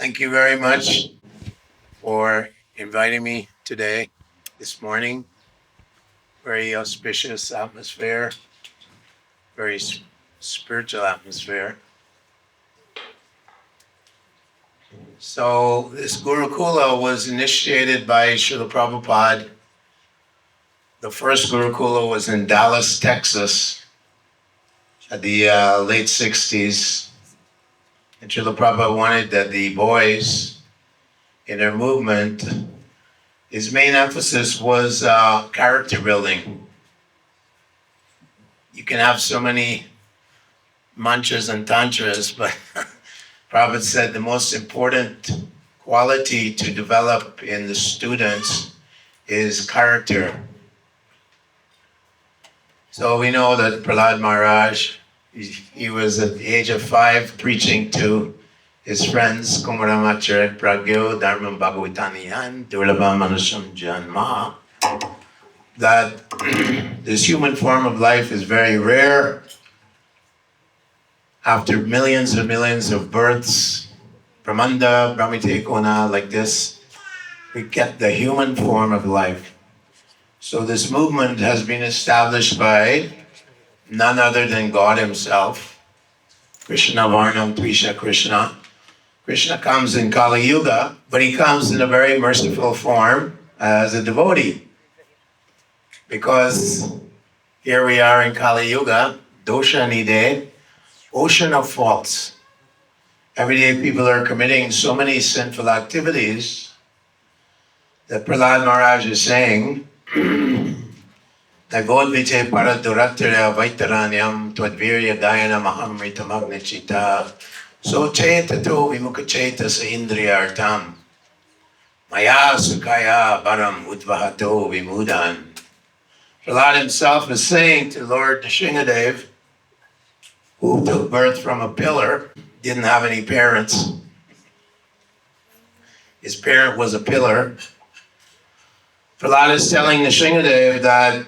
Thank you very much for inviting me today, this morning. Very auspicious atmosphere, very spiritual atmosphere. So, this Gurukula was initiated by Srila Prabhupada. The first Gurukula was in Dallas, Texas, at the late 60s. And Srila Prabhupada wanted that the boys in their movement, his main emphasis was character building. You can have so many mantras and tantras, but Prabhupada said the most important quality to develop in the students is character. So we know that Prahlad Maharaj, he was at the age of 5 preaching to his friends, Kumaramacharya Pragyo Dharmam Bhagavitaniyan Durlabha Manusham Janma, that this human form of life is very rare. After millions and millions of births, Brahmanda, Brahmite Kona, like this, we get the human form of life. So this movement has been established by none other than God himself. Krishna Varnam Tvisha Krishna. Krishna comes in Kali Yuga, but he comes in a very merciful form as a devotee. Because here we are in Kali Yuga, Dosha Nide, ocean of faults. Every day people are committing so many sinful activities that Prahlad Maharaj is saying, Nagodvite paradurattara vaitaranyam twadvirya dayana mahamritamagnichita so chetato vimukacheta sa indriyartam maya sukaya param udvahato vimudan. Prahlad himself is saying to Lord Nrsingadev, who took birth from a pillar, didn't have any parents. His parent was a pillar. Prahlad is telling Nrsingadev that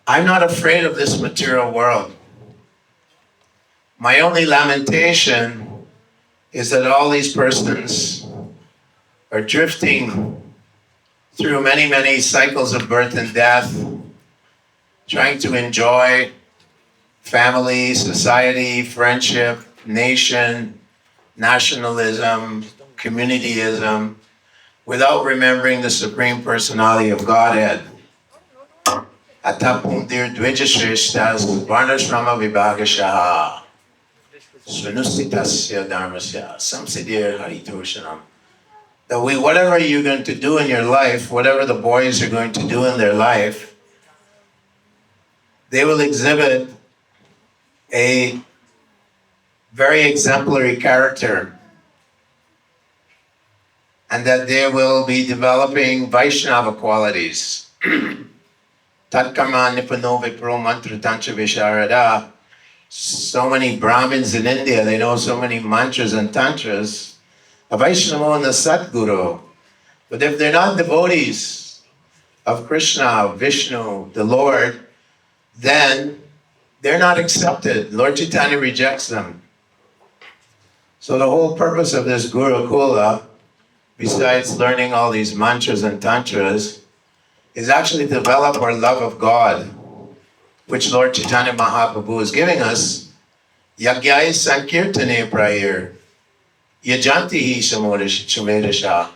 I'm not afraid of this material world. My only lamentation is that all these persons are drifting through many, many cycles of birth and death, trying to enjoy family, society, friendship, nation, nationalism, communityism, without remembering the Supreme Personality of Godhead. Atapundir dvijashrishtas varnashrama vibhagashaha sunusitasya dharmasya samsidir haritorshanam. That whatever you're going to do in your life, whatever the boys are going to do in their life, they will exhibit a very exemplary character, and that they will be developing Vaishnava qualities. Tatkama nipano vipro mantra tantra visharada. So many Brahmins in India, they know so many mantras and tantras. A Vaishnava and a Satguru. But if they're not devotees of Krishna, Vishnu, the Lord, then they're not accepted. Lord Chaitanya rejects them. So the whole purpose of this Gurukula, besides learning all these mantras and tantras, is actually to develop our love of God, which Lord Chaitanya Mahaprabhu is giving us. Yagyai Sankirtane Prayir, Yajantihi Shamedasha.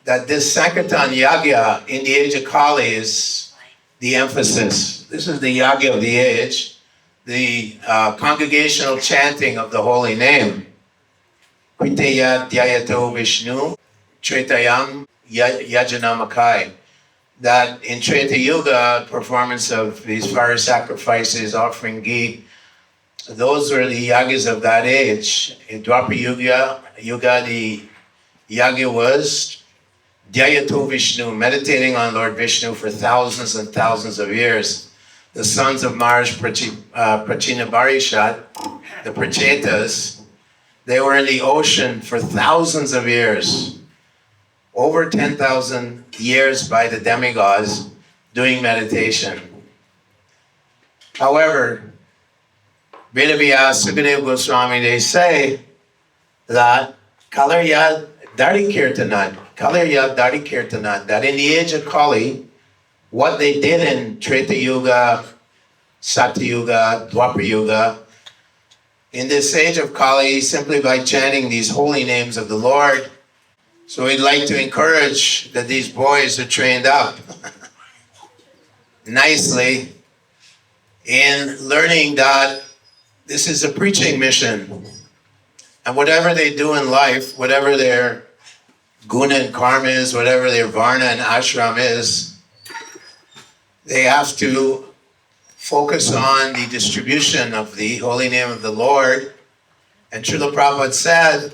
That this Sankirtan Yagya in the age of Kali is the emphasis. This is the Yagya of the age, the congregational chanting of the holy name. Kriteya Dhyayato Vishnu, Tretayam Yajanamakai. That in Treta Yuga, performance of these fire sacrifices, offering ghee, those were the yagas of that age. In Dwapara Yuga, the yaga was Dhyayato Vishnu, meditating on Lord Vishnu for thousands and thousands of years. The sons of Maharaj Prachinabarishat, the Prachetas, they were in the ocean for thousands of years. Over 10,000 years by the demigods doing meditation. However, Vedavyasa, Sukadeva Goswami, they say that Kalayad Dari Kirtanan, Kalayad Dari Kirtanan, that in the age of Kali, what they did in Treta Yuga, Satya Yuga, Dwapar Yuga, in this age of Kali, simply by chanting these holy names of the Lord. So we'd like to encourage that these boys are trained up nicely in learning that this is a preaching mission. And whatever they do in life, whatever their guna and karma is, whatever their varna and ashram is, they have to focus on the distribution of the holy name of the Lord. And Srila Prabhupada said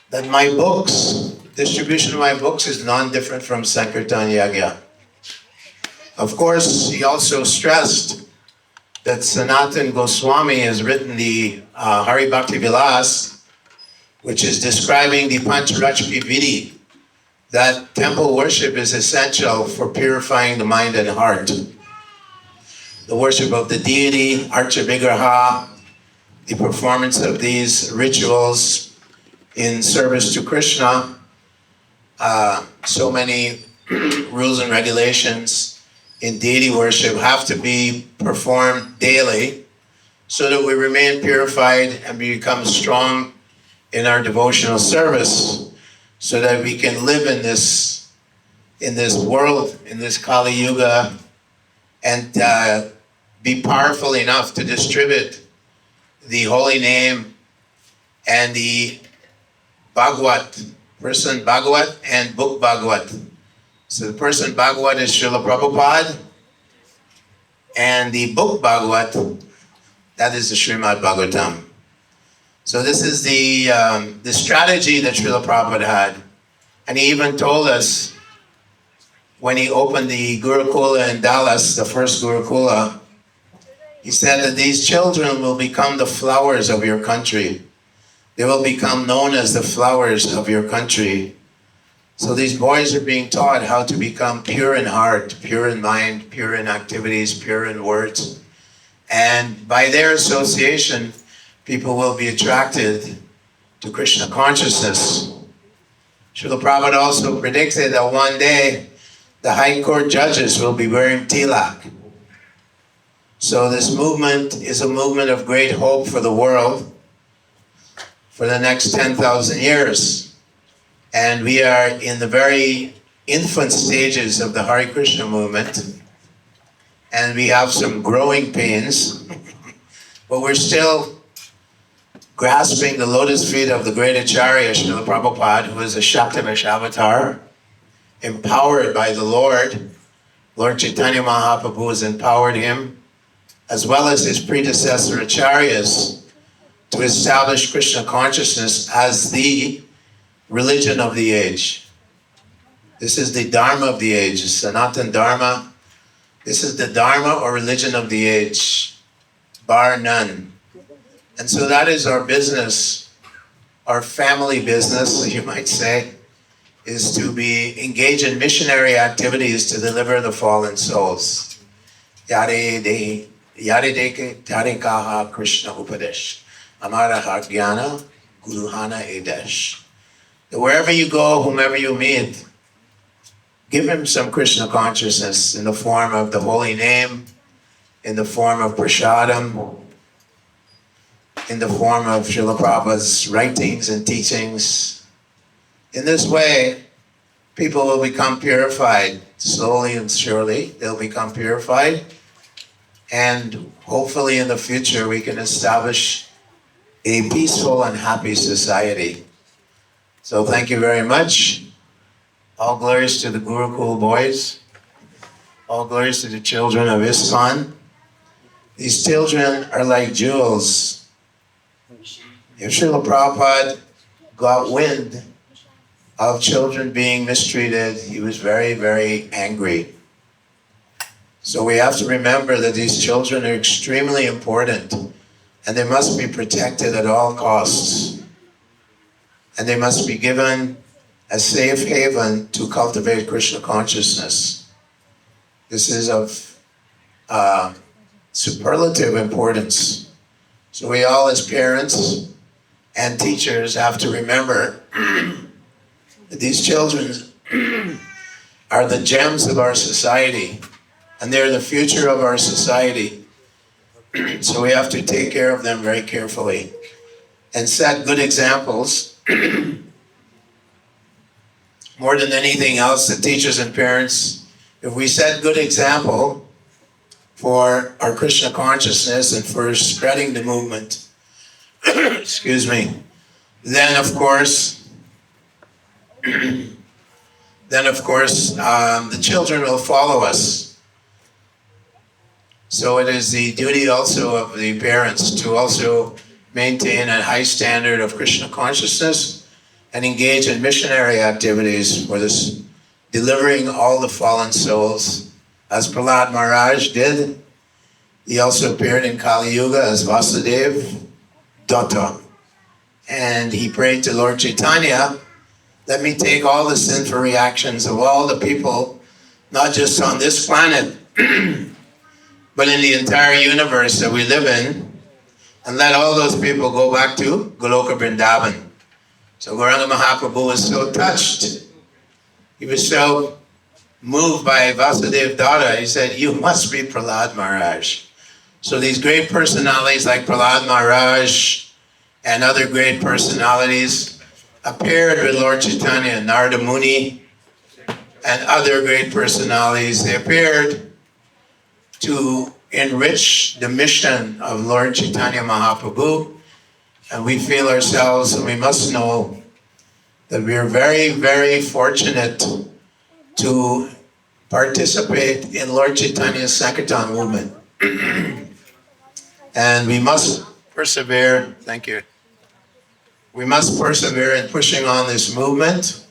that my books, distribution of my books is non-different from Sankirtan Yagya. Of course, he also stressed that Sanatan Goswami has written the Hari Bhakti Vilas, which is describing the Pancharachpi Vidhi, that temple worship is essential for purifying the mind and heart. The worship of the deity, Archa Vigraha, the performance of these rituals in service to Krishna, so many rules and regulations in deity worship have to be performed daily so that we remain purified and become strong in our devotional service, so that we can live in this world, in this Kali Yuga, and be powerful enough to distribute the holy name and the Bhagavad, person Bhagavad and book Bhagavad. So the person Bhagavad is Srila Prabhupada, and the book Bhagavad, that is the Srimad Bhagavatam. So this is the strategy that Srila Prabhupada had. And he even told us when he opened the Gurukula in Dallas, the first Gurukula, he said that these children will become the flowers of your country. They will become known as the flowers of your country. So these boys are being taught how to become pure in heart, pure in mind, pure in activities, pure in words. And by their association, people will be attracted to Krishna consciousness. Srila Prabhupada also predicted that one day the high court judges will be wearing tilak. So this movement is a movement of great hope for the world for the next 10,000 years. And we are in the very infant stages of the Hare Krishna movement. And we have some growing pains, but we're still grasping the lotus feet of the great Acharya, Srila Prabhupada, who is a Shaktivish avatar, empowered by the Lord. Lord Chaitanya Mahaprabhu has empowered him, as well as his predecessor Acharyas, to establish Krishna consciousness as the religion of the age. This is the Dharma of the age, Sanatan Dharma. This is the Dharma or religion of the age, bar none. And so that is our business, our family business, you might say, is to be engaged in missionary activities to deliver the fallen souls. Yare deke tare kaha Krishna Upadesh, Amara Jnana Guruhana Edesh. Wherever you go, whomever you meet, give him some Krishna consciousness in the form of the holy name, in the form of prasadam, in the form of Srila Prabhupada's writings and teachings. In this way, people will become purified. Slowly and surely, they'll become purified. And hopefully in the future, we can establish a peaceful and happy society. So thank you very much. All glories to the Gurukul boys. All glories to the children of ISKCON. These children are like jewels. If Srila Prabhupada got wind of children being mistreated, he was very, very angry. So we have to remember that these children are extremely important and they must be protected at all costs. And they must be given a safe haven to cultivate Krishna consciousness. This is of superlative importance. So we all as parents and teachers have to remember that these children are the gems of our society, and they're the future of our society. So we have to take care of them very carefully and set good examples. More than anything else, the teachers and parents, if we set good example for our Krishna consciousness and for spreading the movement, excuse me, then of course, the children will follow us. So it is the duty also of the parents to also maintain a high standard of Krishna consciousness and engage in missionary activities for this, delivering all the fallen souls, as Prahlad Maharaj did. He also appeared in Kali Yuga as Vasudeva Datta. And he prayed to Lord Chaitanya, let me take all the sinful reactions of all the people, not just on this planet, but in the entire universe that we live in, and let all those people go back to Goloka Vrindavan. So Gauranga Mahaprabhu was so touched. He was so moved by Vasudeva Datta. He said, you must be Prahlad Maharaj. So these great personalities like Prahlad Maharaj and other great personalities appeared with Lord Chaitanya, Narada Muni, and other great personalities. They appeared to enrich the mission of Lord Chaitanya Mahaprabhu. And we feel ourselves, and we must know that we are very, very fortunate to participate in Lord Chaitanya's Sankirtan movement. And we must persevere, thank you. We must persevere in pushing on this movement.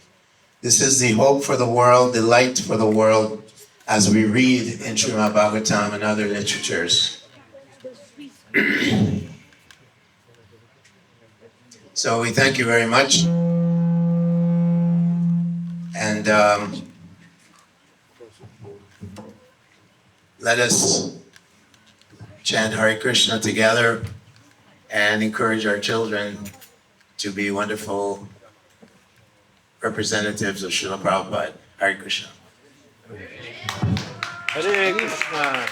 This is the hope for the world, the light for the world, as we read in Srimad Bhagavatam and other literatures. So we thank you very much. And let us chant Hare Krishna together and encourage our children to be wonderful representatives of Srila Prabhupada. Hare Krishna. Hare Krishna.